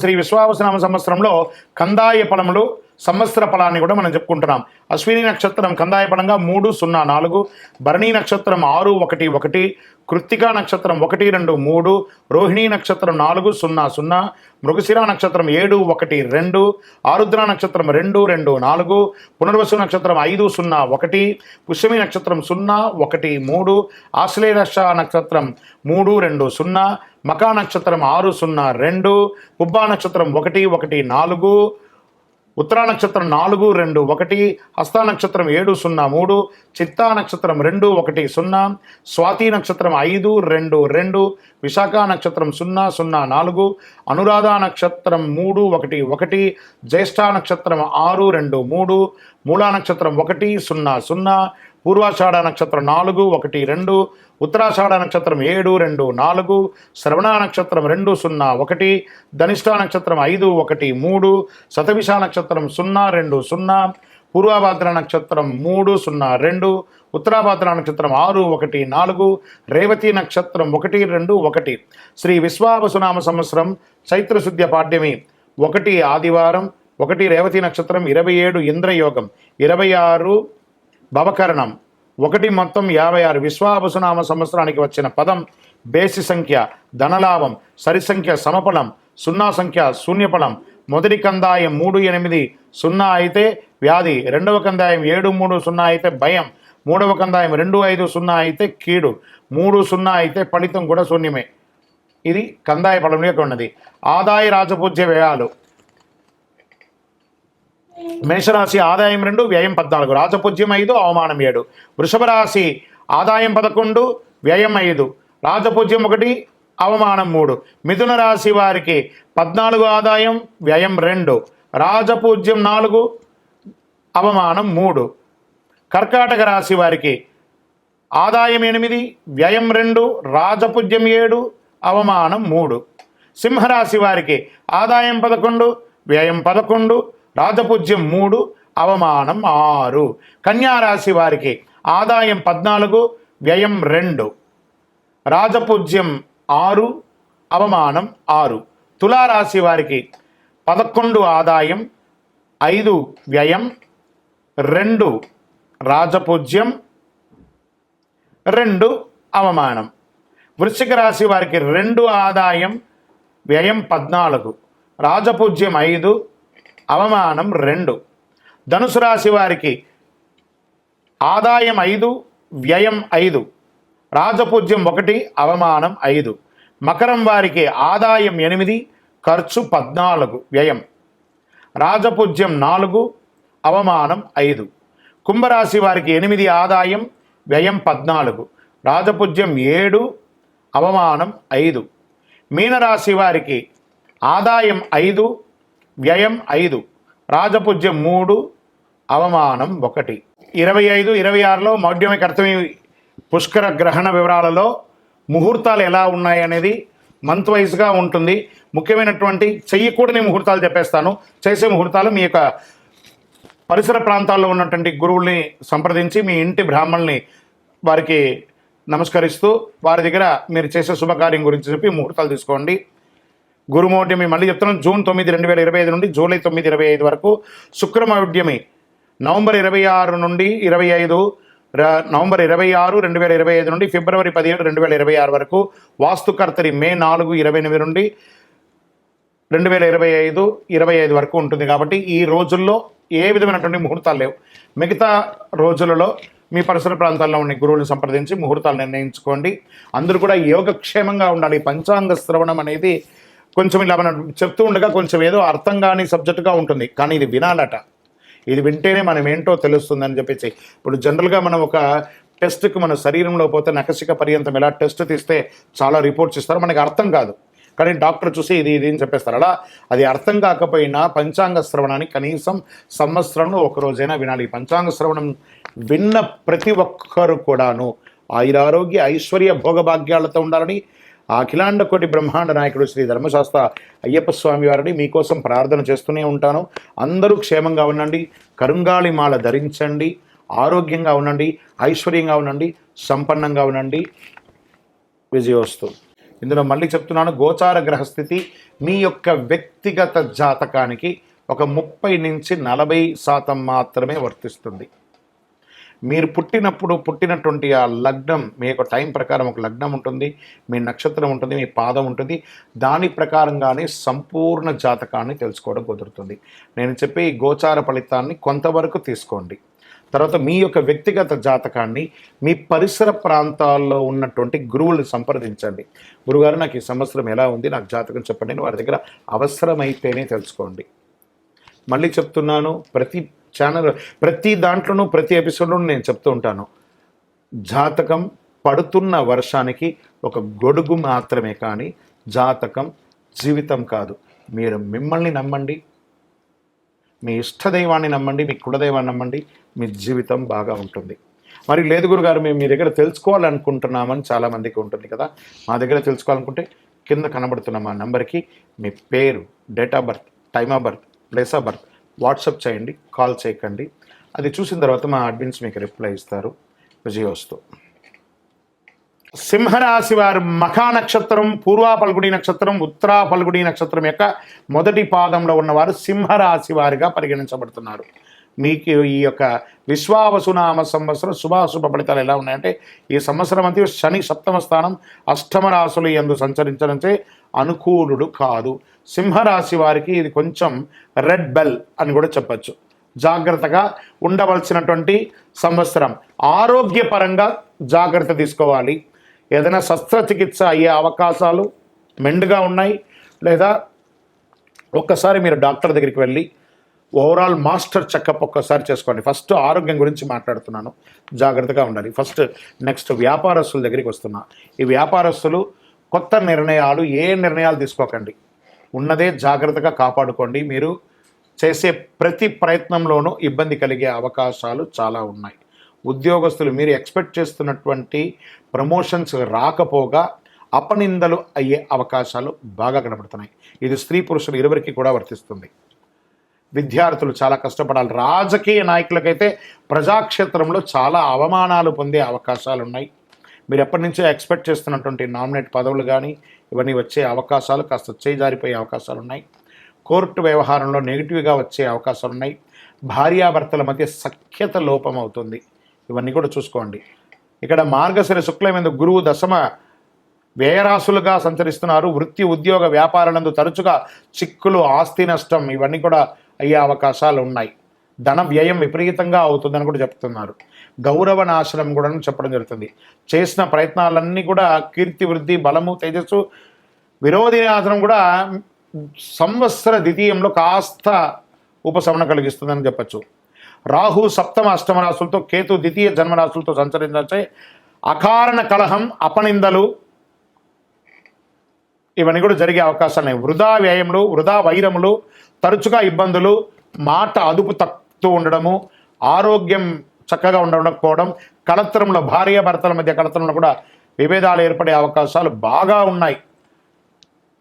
శ్రీ విశ్వావసునామ సంవత్సరంలో కందాయ ఫలములు సంవత్సర ఫలాన్ని కూడా మనం చెప్పుకుంటున్నాం. అశ్విని నక్షత్రం కందాయ ఫలంగా 304, భరణి నక్షత్రం 611, కృత్తికా నక్షత్రం 123, రోహిణీ నక్షత్రం 400, మృగశిర నక్షత్రం 712, ఆరుద్ర నక్షత్రం 224, పునర్వసు నక్షత్రం 501, పుష్యమి నక్షత్రం 013, ఆశ్లేష నక్షత్రం 320, మకా నక్షత్రం 602, పుబ్బా నక్షత్రం 114, ఉత్తరా నక్షత్రం 421, హస్తా నక్షత్రం 703, చిత్తా నక్షత్రం 210, స్వాతి నక్షత్రం 522, విశాఖ నక్షత్రం 004, అనురాధ నక్షత్రం 311, జ్యేష్ఠ నక్షత్రం 623, మూలా నక్షత్రం 100, పూర్వాషాఢ నక్షత్రం 412, ఉత్తరాషాఢ నక్షత్రం 724, శ్రవణ నక్షత్రం 201, ధనిష్ఠ నక్షత్రం 513, శతభిష నక్షత్రం 020, పూర్వభాద్ర నక్షత్రం 302, ఉత్తరాభాద్ర నక్షత్రం 614, రేవతి నక్షత్రం 121. శ్రీ విశ్వావసునామ సంవత్సరం చైత్రశుద్ధ్య పాడ్యమి 1 ఆదివారం, 1 రేవతి నక్షత్రం, 27 ఇంద్రయోగం, 26 భవకరణం, 1 మొత్తం 56. విశ్వావసునామ సంవత్సరానికి వచ్చిన పదం బేసి సంఖ్య ధనలాభం, సరి సంఖ్య సమఫలం, 0 సంఖ్య శూన్యఫలం. మొదటి కందాయం 380 అయితే వ్యాధి, రెండవ కందాయం 730 అయితే భయం, మూడవ కందాయం 250 అయితే కీడు, 30 అయితే ఫలితం కూడా శూన్యమే. ఇది కందాయ ఫలం యొక్క ఉన్నది. ఆదాయ రాజపూజ్య వ్యయాలు మేషరాశి ఆదాయం 2, వ్యయం 14, రాజపూజ్యం 5, అవమానం 7. వృషభ రాశి ఆదాయం 11, వ్యయం 5, రాజపూజ్యం 1, అవమానం 3. మిథున రాశి వారికి 14 ఆదాయం, వ్యయం 2, రాజపూజ్యం 4, అవమానం 3. కర్కాటక రాశి వారికి ఆదాయం 8, వ్యయం 2, రాజపూజ్యం 7, అవమానం 3. సింహరాశి వారికి ఆదాయం 11, వ్యయం 11, రాజపూజ్యం 3, అవమానం 6. కన్యారాశి వారికి ఆదాయం 14, వ్యయం 2, రాజపూజ్యం 6, అవమానం 6. తులారాశి వారికి 11 ఆదాయం, 5 వ్యయం, 2 రాజపూజ్యం, 2 అవమానం. వృశ్చిక రాశి వారికి 2 ఆదాయం, వ్యయం 14, రాజపూజ్యం 5, అవమానం 2. ధనుసు రాశి వారికి ఆదాయం 5, వ్యయం 5, రాజపూజ్యం 1, అవమానం 5. మకరం వారికి ఆదాయం 8, ఖర్చు 14, వ్యయం. రాజపూజ్యం 4, అవమానం 5. కుంభరాశి వారికి 8 ఆదాయం, వ్యయం 14, రాజపూజ్యం 7, అవమానం 5. మీనరాశి వారికి ఆదాయం 5, వ్యయం 5, రాజపూజ్యం 3, అవమానం 1. 25, 26లో మౌఢ్యమి కర్తమి పుష్కర గ్రహణ వివరాలలో ముహూర్తాలు ఎలా ఉన్నాయి అనేది మంత్ వైజ్గా ఉంటుంది. ముఖ్యమైనటువంటి చెయ్యకూడని ముహూర్తాలు చెప్పేస్తాను. చేసే ముహూర్తాలు మీ యొక్క పరిసర ప్రాంతాల్లో ఉన్నటువంటి గురువుల్ని సంప్రదించి మీ ఇంటి బ్రాహ్మణుల్ని వారికి నమస్కరిస్తూ వారి దగ్గర మీరు చేసే శుభకార్యం గురించి చెప్పి ముహూర్తాలు తీసుకోండి. గురుమౌఢ్యమి మళ్ళీ చెప్తున్నాను, జూన్ 9, 2025 నుండి జూలై 9, 2025 వరకు. శుక్రమౌఢ్యమి నవంబర్ 26 నుండి 25, నవంబర్ 26, 2025 నుండి ఫిబ్రవరి 17, 2026 వరకు. వాస్తుకర్తరి మే 4, 28 నుండి 2025, 25 వరకు ఉంటుంది. కాబట్టి ఈ రోజుల్లో ఏ విధమైనటువంటి ముహూర్తాలు లేవు. మిగతా రోజులలో మీ పరిసర ప్రాంతాల్లో ఉన్న గురువుని సంప్రదించి ముహూర్తాలు నిర్ణయించుకోండి. అందరూ కూడా యోగక్షేమంగా ఉండాలి. పంచాంగ శ్రవణం అనేది కొంచెం ఇలా మనం చెప్తూ ఉండగా కొంచెం ఏదో అర్థం కాని సబ్జెక్టుగా ఉంటుంది, కానీ ఇది వినాలట. ఇది వింటేనే మనం ఏంటో తెలుస్తుందని చెప్పేసి. ఇప్పుడు జనరల్గా మనం ఒక టెస్ట్కి మన శరీరంలో పోతే నఖశిక పర్యంతం ఎలా టెస్ట్ తీస్తే చాలా రిపోర్ట్స్ ఇస్తారు, మనకి అర్థం కాదు. కానీ డాక్టర్ చూసి ఇది అని చెప్పేస్తారు. అలా అది అర్థం కాకపోయినా పంచాంగ శ్రవణాన్ని కనీసం సంవత్సరంలో ఒకరోజైనా వినాలి. పంచాంగ శ్రవణం విన్న ప్రతి ఒక్కరు కూడాను ఆయురారోగ్య ఐశ్వర్య భోగభాగ్యాలతో ఉండాలని అఖిలాండ కోటి బ్రహ్మాండ నాయకుడు శ్రీ ధర్మశాస్త్ర అయ్యప్ప స్వామి వారిని మీకోసం ప్రార్థన చేస్తూనే ఉంటాను. అందరూ క్షేమంగా ఉండండి, కరుంగాళి మాల ధరించండి, ఆరోగ్యంగా ఉండండి, ఐశ్వర్యంగా ఉండండి, సంపన్నంగా ఉండండి. విజయోస్తు. ఇందులో మళ్ళీ చెప్తున్నాను, గోచార గ్రహస్థితి మీ యొక్క వ్యక్తిగత జాతకానికి ఒక 30 నుంచి 40% మాత్రమే వర్తిస్తుంది. మీరు పుట్టినటువంటి ఆ లగ్నం, మీ యొక్క టైం ప్రకారం ఒక లగ్నం ఉంటుంది, మీ నక్షత్రం ఉంటుంది, మీ పాదం ఉంటుంది. దాని ప్రకారంగానే సంపూర్ణ జాతకాన్ని తెలుసుకోవడం కుదురుతుంది. నేను చెప్పే ఈ గోచార ఫలితాన్ని కొంతవరకు తీసుకోండి. తర్వాత మీ యొక్క వ్యక్తిగత జాతకాన్ని మీ పరిసర ప్రాంతాల్లో ఉన్నటువంటి గురువులను సంప్రదించండి. గురుగారు, నాకు ఈ సంవత్సరం ఎలా ఉంది, నాకు జాతకం చెప్పండి అని వారి దగ్గర అవసరమైతేనే తెలుసుకోండి. మళ్ళీ చెప్తున్నాను, ప్రతి దాంట్లోనూ ప్రతి ఎపిసోడ్లోనూ నేను చెప్తూ ఉంటాను, జాతకం పడుతున్న వర్షానికి ఒక గొడుగు మాత్రమే, కానీ జాతకం జీవితం కాదు. మీరు మిమ్మల్ని నమ్మండి, మీ ఇష్టదైవాన్ని నమ్మండి, మీ కులదైవాన్ని నమ్మండి, మీ జీవితం బాగా ఉంటుంది. మరి లేదు గురుగారు, మేము మీ దగ్గర తెలుసుకోవాలనుకుంటున్నామని చాలామందికి ఉంటుంది కదా. మా దగ్గర తెలుసుకోవాలనుకుంటే కింద కనబడుతున్న మా నెంబర్కి మీ పేరు, date of birth, time of birth, place of birth WhatsApp చేయండి, కాల్ చేయకండి. అది చూసిన తర్వాత మా అడ్మిన్స్ మీకు రిప్లై ఇస్తారు. విజయోస్తు. సింహరాశి వారు మఖా నక్షత్రం, పూర్వా ఫల్గుణి నక్షత్రం, ఉత్తరా ఫల్గుణి నక్షత్రం యొక్క మొదటి పాదంలో ఉన్నవారు సింహరాశి వారిగా పరిగణించబడుతున్నారు. మీకు ఈ యొక్క విశ్వావసునామ సంవత్సరం శుభాశుభ ఫలితాలు ఎలా ఉన్నాయంటే, ఈ సంవత్సరం అంతా శని 7వ స్థానం, 8వ రాశులు యందు సంచరించడంచే అనుకూలుడు కాదు. సింహరాశి వారికి ఇది కొంచెం రెడ్ బెల్ అని కూడా చెప్పచ్చు. జాగ్రత్తగా ఉండవలసినటువంటి సంవత్సరం. ఆరోగ్యపరంగా జాగ్రత్త తీసుకోవాలి. ఏదైనా శస్త్రచికిత్స అయ్యే అవకాశాలు మెండుగా ఉన్నాయి. లేదా ఒక్కసారి మీరు డాక్టర్ దగ్గరికి వెళ్ళి ఓవరాల్ మాస్టర్ చెకప్ ఒక్కసారి చేసుకోండి. ఫస్ట్ ఆరోగ్యం గురించి మాట్లాడుతున్నాను, జాగ్రత్తగా ఉండాలి. నెక్స్ట్ వ్యాపారస్తుల దగ్గరికి వస్తున్నా. ఈ వ్యాపారస్తులు కొత్త నిర్ణయాలు, ఏ నిర్ణయాలు తీసుకోకండి. ఉన్నదే జాగ్రత్తగా కాపాడుకోండి. మీరు చేసే ప్రతి ప్రయత్నంలోనూ ఇబ్బంది కలిగే అవకాశాలు చాలా ఉన్నాయి. ఉద్యోగస్తులు మీరు ఎక్స్పెక్ట్ చేస్తున్నటువంటి ప్రమోషన్స్ రాకపోగా అపనిందలు అయ్యే అవకాశాలు బాగా కనబడుతున్నాయి. ఇది స్త్రీ పురుషులు ఇరువురికి కూడా వర్తిస్తుంది. విద్యార్థులు చాలా కష్టపడాలి. రాజకీయ నాయకులకైతే ప్రజాక్షేత్రంలో చాలా అవమానాలు పొందే అవకాశాలు ఉన్నాయి. మీరు ఎప్పటి నుంచో ఎక్స్పెక్ట్ చేస్తున్నటువంటి నామినేట్ పదవులు కానీ ఇవన్నీ వచ్చే అవకాశాలు కాస్త చేజారిపోయే అవకాశాలు ఉన్నాయి. కోర్టు వ్యవహారంలో నెగిటివ్గా వచ్చే అవకాశాలు ఉన్నాయి. భార్యాభర్తల మధ్య సఖ్యత లోపం అవుతుంది. ఇవన్నీ కూడా చూసుకోండి. ఇక్కడ మార్గశిర శుక్లమైన గురువు దశమ వ్యయరాశులుగా సంచరిస్తున్నారు. వృత్తి, ఉద్యోగ, వ్యాపారాలందు తరచుగా చిక్కులు, ఆస్తి నష్టం ఇవన్నీ కూడా అయ్యే అవకాశాలు ఉన్నాయి. ధన వ్యయం విపరీతంగా అవుతుందని కూడా చెప్తున్నారు. గౌరవ నాశనం కూడా చెప్పడం జరుగుతుంది. చేసిన ప్రయత్నాలన్నీ కూడా కీర్తి, వృద్ధి, బలము, తేజస్సు, విరోధి నాశనం కూడా సంవత్సర ద్వితీయంలో కాస్త ఉపశమనం కలిగిస్తుందని చెప్పచ్చు. రాహు సప్తమ అష్టమ రాశులతో, కేతు ద్వితీయ జన్మరాశులతో సంచరించే అకారణ కలహం, అపనిందలు ఇవన్నీ కూడా జరిగే అవకాశాలు ఉన్నాయి. వృధా వ్యయములు, వృధా వైరములు, తరచుగా ఇబ్బందులు, మాట అదుపు తక్కుతూ ఉండడము, ఆరోగ్యం చక్కగా ఉండకపోవడం, కళత్రంలో భార్యాభర్తల మధ్య కళత్రంలో కూడా విభేదాలు ఏర్పడే అవకాశాలు బాగా ఉన్నాయి.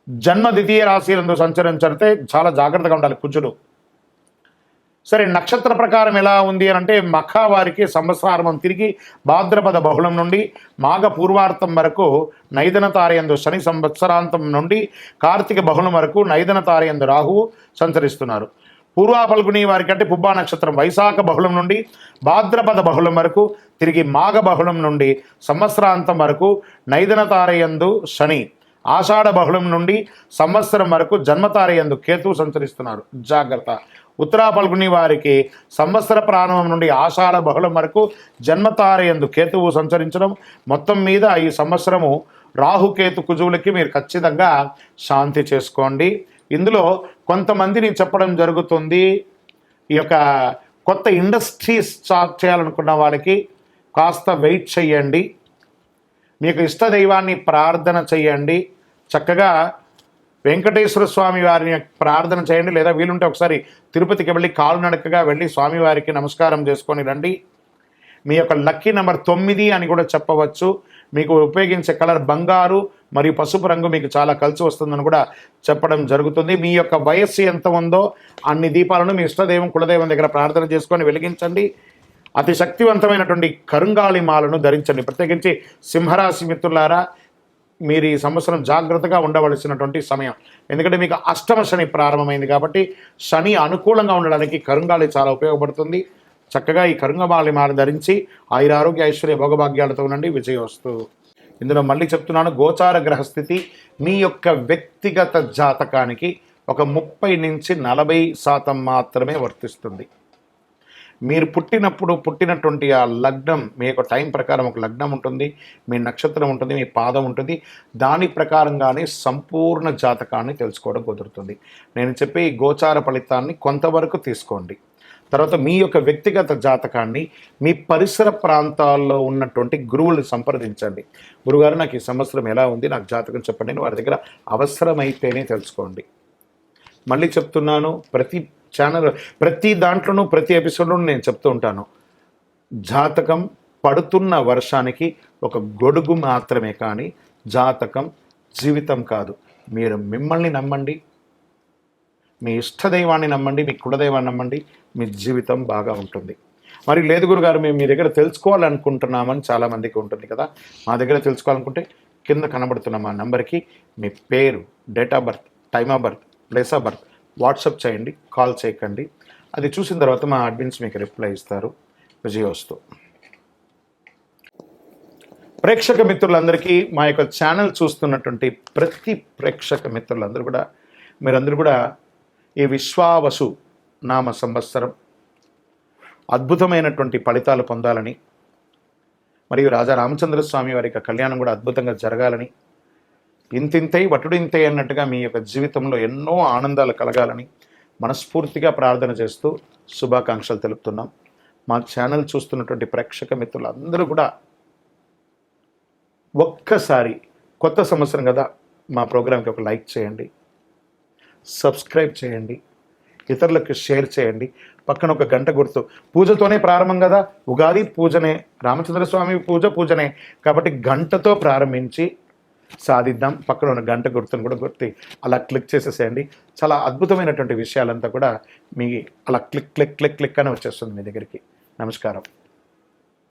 జన్మ ద్వితీయ రాశిలందు సంచరించితే చాలా జాగ్రత్తగా ఉండాలి కుజుడు. సరే, నక్షత్ర ప్రకారం ఎలా ఉంది అని అంటే మఖ వారికి సంవత్సరారంభం తిరిగి భాద్రపద బహుళం నుండి మాఘ పూర్వార్థం వరకు నైదన తారయందు శని, సంవత్సరాంతం నుండి కార్తీక బహుళం వరకు నైదన తారయందు రాహువు సంచరిస్తున్నారు. పూర్వ ఫల్గుని వారికి అంటే పుబ్బా నక్షత్రం వైశాఖ బహుళం నుండి భాద్రపద బహుళం వరకు తిరిగి మాఘ బహుళం నుండి సంవత్సరాంతం వరకు నైదన తారయందు శని, ఆషాఢ బహుళం నుండి సంవత్సరం వరకు జన్మతారయందు కేతువు సంచరిస్తున్నారు. జాగ్రత్త. ఉత్తరా ఫల్గుని వారికి సంవత్సర ప్రారంభం నుండి ఆషాఢ బహుళం వరకు జన్మతారయందు కేతువు సంచరించడం. మొత్తం మీద ఈ సంవత్సరము రాహుకేతు కుజువులకి మీరు ఖచ్చితంగా శాంతి చేసుకోండి. ఇందులో కొంతమందిని చెప్పడం జరుగుతుంది, ఈ యొక్క కొత్త ఇండస్ట్రీస్ స్టార్ట్ చేయాలనుకున్న వాళ్ళకి కాస్త వెయిట్ చేయండి. మీకు ఇష్ట దైవాన్ని ప్రార్థన చేయండి. చక్కగా వెంకటేశ్వర స్వామి వారిని ప్రార్థన చేయండి, లేదా వీలుంటే ఒకసారి తిరుపతికి వెళ్ళి కాలునడకగా వెళ్ళి స్వామివారికి నమస్కారం చేసుకొని రండి. మీ యొక్క లక్కీ నెంబర్ 9 అని కూడా చెప్పవచ్చు. మీకు ఉపయోగించే కలర్ బంగారు మరియు పసుపు రంగు మీకు చాలా కలిసి వస్తుందని కూడా చెప్పడం జరుగుతుంది. మీ యొక్క వయస్సు ఎంత ఉందో అన్ని దీపాలను మీ ఇష్టదైవం కులదైవం దగ్గర ప్రార్థన చేసుకొని వెలిగించండి. అతి శక్తివంతమైనటువంటి కరుంగాళి మాలను ధరించండి. ప్రత్యేకించి సింహరాశి మిత్రులారా, మీరు ఈ సంవత్సరం జాగ్రత్తగా ఉండవలసినటువంటి సమయం. ఎందుకంటే మీకు అష్టమ శని ప్రారంభమైంది కాబట్టి శని అనుకూలంగా ఉండడానికి కరుంగాళి చాలా ఉపయోగపడుతుంది. చక్కగా ఈ కరుంగమాలి మాల ధరించి ఆయురారోగ్య ఐశ్వర్య భోగభాగ్యాలతో ఉండండి. విజయోస్తు. ఇందులో మళ్ళీ చెప్తున్నాను, గోచార గ్రహస్థితి మీ యొక్క వ్యక్తిగత జాతకానికి ఒక 30 నుంచి 40% మాత్రమే వర్తిస్తుంది. మీరు పుట్టినటువంటి ఆ లగ్నం, మీ యొక్క టైం ప్రకారం ఒక లగ్నం ఉంటుంది, మీ నక్షత్రం ఉంటుంది, మీ పాదం ఉంటుంది. దాని ప్రకారంగానే సంపూర్ణ జాతకాన్ని తెలుసుకోవడం కుదురుతుంది. నేను చెప్పే ఈ గోచార ఫలితాన్ని కొంతవరకు తీసుకోండి. తర్వాత మీ యొక్క వ్యక్తిగత జాతకాన్ని మీ పరిసర ప్రాంతాల్లో ఉన్నటువంటి గురువులను సంప్రదించండి. గురుగారు, నాకు ఈ సంవత్సరం ఎలా ఉంది, నాకు జాతకం చెప్పండి అని వారి దగ్గర అవసరమైతేనే తెలుసుకోండి. మళ్ళీ చెప్తున్నాను, ప్రతి దాంట్లోనూ ప్రతి ఎపిసోడ్లోనూ నేను చెప్తూ ఉంటాను, జాతకం పడుతున్న వర్షానికి ఒక గొడుగు మాత్రమే, కానీ జాతకం జీవితం కాదు. మీరు మిమ్మల్ని నమ్మండి, మీ ఇష్టదైవాన్ని నమ్మండి, మీ కులదైవాన్ని నమ్మండి, మీ జీవితం బాగా ఉంటుంది. మరి లేదు గురుగారు, మేము మీ దగ్గర తెలుసుకోవాలనుకుంటున్నామని చాలామందికి ఉంటుంది కదా. మా దగ్గర తెలుసుకోవాలనుకుంటే కింద కనబడుతున్న మా నెంబర్కి మీ పేరు, date of birth, time of birth, place of birth WhatsApp చేయండి, కాల్ చేయకండి. అది చూసిన తర్వాత మా అడ్మిన్స్ మీకు రిప్లై ఇస్తారు. విజయోస్తు. ప్రేక్షక మిత్రులందరికీ, మా యొక్క ఛానల్ చూస్తున్నటువంటి ప్రతి ప్రేక్షక మిత్రులందరూ కూడా, మీరందరూ కూడా ఈ విశ్వావసు నామ సంవత్సరం అద్భుతమైనటువంటి ఫలితాలు పొందాలని, మరియు రాజా రామచంద్రస్వామి వారి యొక్క కళ్యాణం కూడా అద్భుతంగా జరగాలని, ఇంతింతై వటుడింతై అన్నట్టుగా మీ యొక్క జీవితంలో ఎన్నో ఆనందాలు కలగాలని మనస్ఫూర్తిగా ప్రార్థన చేస్తూ శుభాకాంక్షలు తెలుపుతున్నాం. మా ఛానల్ చూస్తున్నటువంటి ప్రేక్షక మిత్రులందరూ కూడా ఒక్కసారి, కొత్త సంవత్సరం కదా, మా ప్రోగ్రాంకి ఒక లైక్ చేయండి, సబ్స్క్రైబ్ చేయండి, ఇతరులకు షేర్ చేయండి. పక్కన ఒక గంట గుర్తు, పూజతోనే ప్రారంభం కదా, ఉగాది పూజనే, రామచంద్రస్వామి పూజనే కాబట్టి గంటతో ప్రారంభించి సాధిద్దాం. పక్కన ఉన్న గంట గుర్తును కూడా గుర్తి అలా క్లిక్ చేసేసేయండి. చాలా అద్భుతమైనటువంటి విషయాలంతా కూడా మీ అలా క్లిక్ క్లిక్ క్లిక్ క్లిక్ అని వచ్చేస్తుంది మీ దగ్గరికి. నమస్కారం.